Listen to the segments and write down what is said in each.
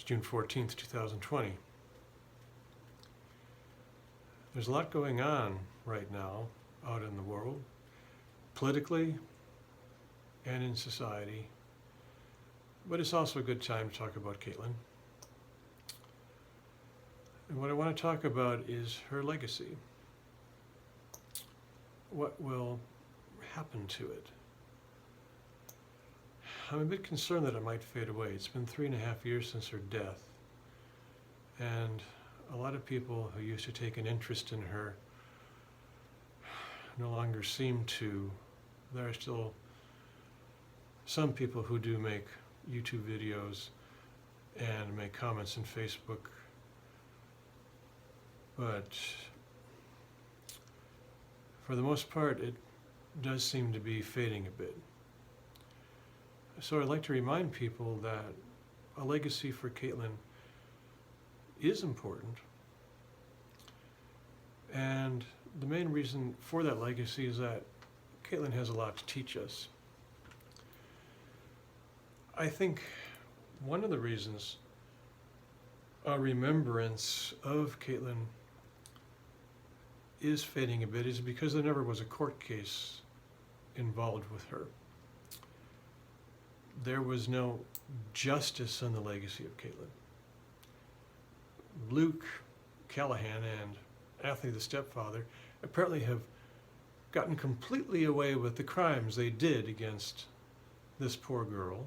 June 14th, 2020. There's a lot going on right now out in the world, politically and in society, but it's also a good time to talk about Katelyn. And what I want to talk about is her legacy. What will happen to it? I'm a bit concerned that it might fade away. It's been 3.5 years since her death, and a lot of people who used to take an interest in her no longer seem to. There are still some people who do make YouTube videos and make comments on Facebook, but for the most part, it does seem to be fading a bit. So I'd like to remind people that a legacy for Katelyn is important, and the main reason for that legacy is that Katelyn has a lot to teach us. I think one of the reasons our remembrance of Katelyn is fading a bit is because there never was a court case involved with her. There was no justice on the legacy of Katelyn. Luke Callahan and Anthony, the stepfather, apparently have gotten completely away with the crimes they did against this poor girl.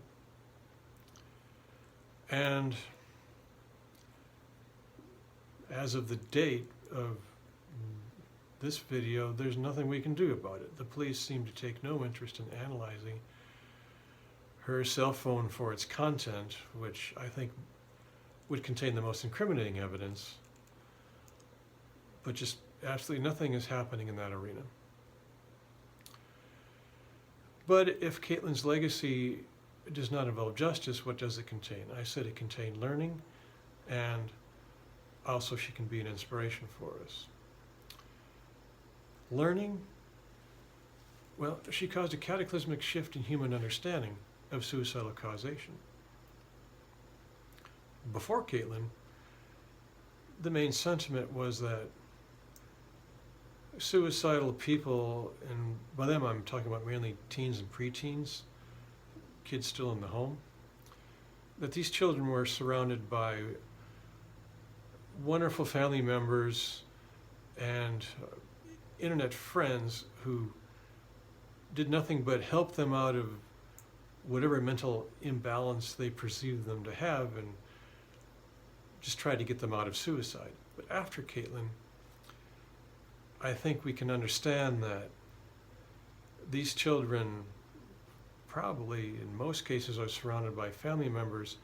And as of the date of this video, there's nothing we can do about it. The police seem to take no interest in analyzing her cell phone for its content, which I think would contain the most incriminating evidence, but just absolutely nothing is happening in that arena. But if Katelyn's legacy does not involve justice, what does it contain? I said it contained learning, and also she can be an inspiration for us. Learning, well, she caused a cataclysmic shift in human understanding of suicidal causation. Before Katelyn, the main sentiment was that suicidal people, and by them I'm talking about mainly teens and preteens, kids still in the home, that these children were surrounded by wonderful family members and internet friends who did nothing but help them out of whatever mental imbalance they perceived them to have and just tried to get them out of suicide. But after Katelyn, I think we can understand that these children probably in most cases are surrounded by family members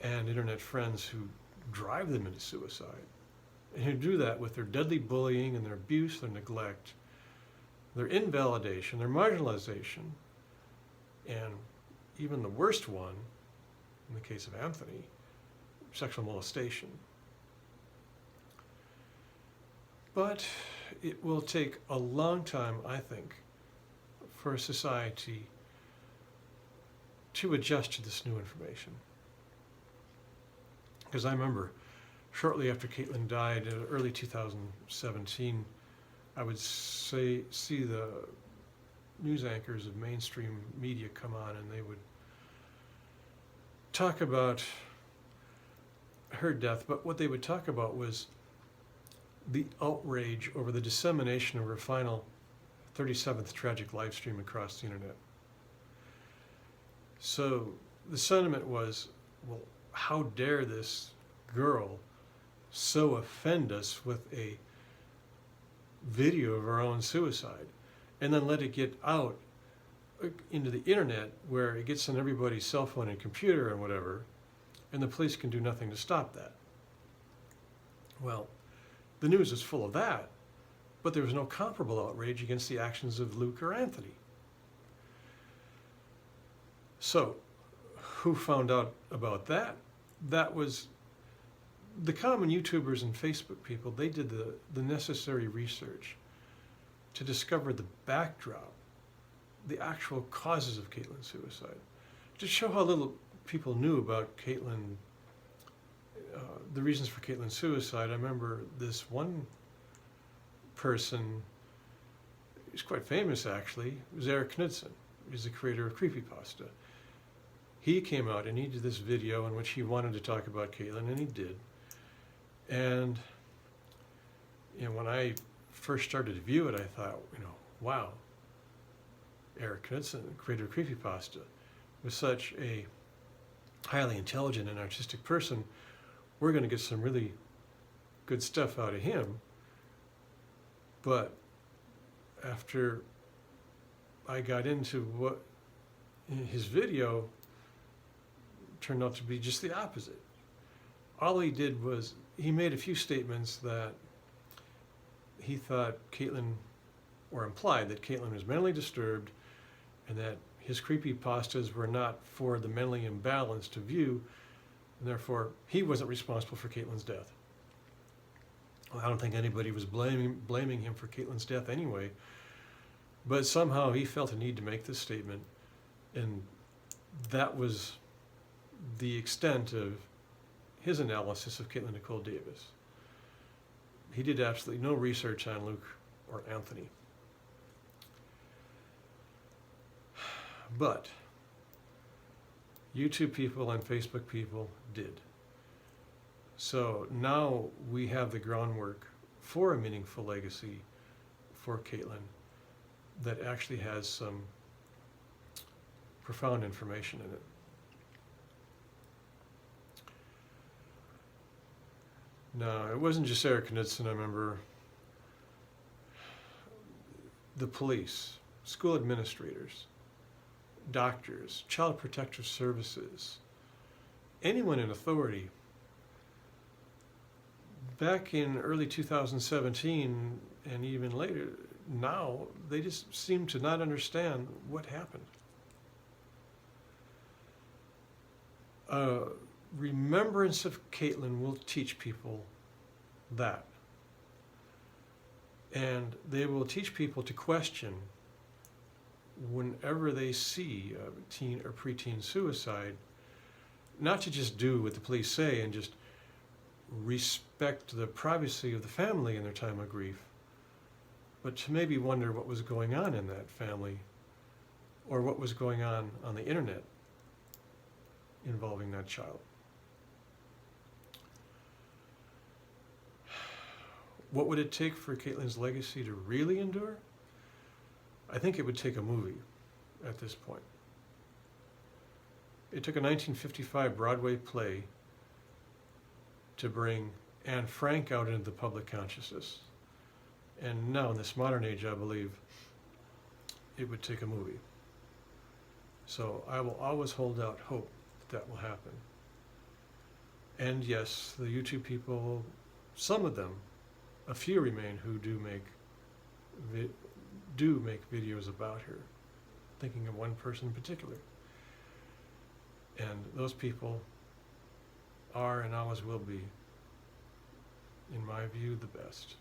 and internet friends who drive them into suicide, and who do that with their deadly bullying and their abuse, their neglect, their invalidation, their marginalization, and even the worst one, in the case of Anthony, sexual molestation. But it will take a long time, I think, for society to adjust to this new information. Because I remember shortly after Katelyn died, in early 2017, I would see the news anchors of mainstream media come on, and they would talk about her death, but what they would talk about was the outrage over the dissemination of her final 37th tragic live stream across the internet. So the sentiment was, well, how dare this girl so offend us with a video of her own suicide, and then let it get out into the internet where it gets on everybody's cell phone and computer and whatever, and the police can do nothing to stop that. Well, the news is full of that, but there was no comparable outrage against the actions of Luke or Anthony. So, who found out about that? That was the common YouTubers and Facebook people. They did the necessary research to discover the backdrop, the actual causes of Katelyn's suicide, to show how little people knew about Katelyn the reasons for Katelyn's suicide, I remember this one person, he's quite famous actually, it was Eric Knudsen. He's the creator of Creepypasta. He came out and he did this video in which he wanted to talk about Katelyn, and he did. And when I first started to view it, I thought, wow, Eric Knudsen, the creator of Creepypasta, was such a highly intelligent and artistic person. We're going to get some really good stuff out of him. But after I got into what his video turned out to be just the opposite. All he did was he made a few statements that he thought Katelyn, or implied that Katelyn was mentally disturbed, and that his creepypastas were not for the mentally imbalanced to view, and therefore he wasn't responsible for Katelyn's death. Well, I don't think anybody was blaming him for Katelyn's death anyway, but somehow he felt a need to make this statement, and that was the extent of his analysis of Katelyn Nicole Davis. He did absolutely no research on Luke or Anthony. But YouTube people and Facebook people did. So now we have the groundwork for a meaningful legacy for Katelyn that actually has some profound information in it. No, it wasn't just Eric Knudsen. I remember the police, school administrators, doctors, child protective services, anyone in authority. Back in early 2017 and even later, now they just seem to not understand what happened. Remembrance of Katelyn will teach people that. And they will teach people to question whenever they see a teen or preteen suicide, not to just do what the police say and just respect the privacy of the family in their time of grief, but to maybe wonder what was going on in that family, or what was going on the internet involving that child. What would it take for Katelyn's legacy to really endure? I think it would take a movie at this point. It took a 1955 Broadway play to bring Anne Frank out into the public consciousness. And now in this modern age, I believe it would take a movie. So I will always hold out hope that will happen. And yes, the YouTube people, some of them, a few remain who do make videos about her, thinking of one person in particular. And those people are and always will be, in my view, the best.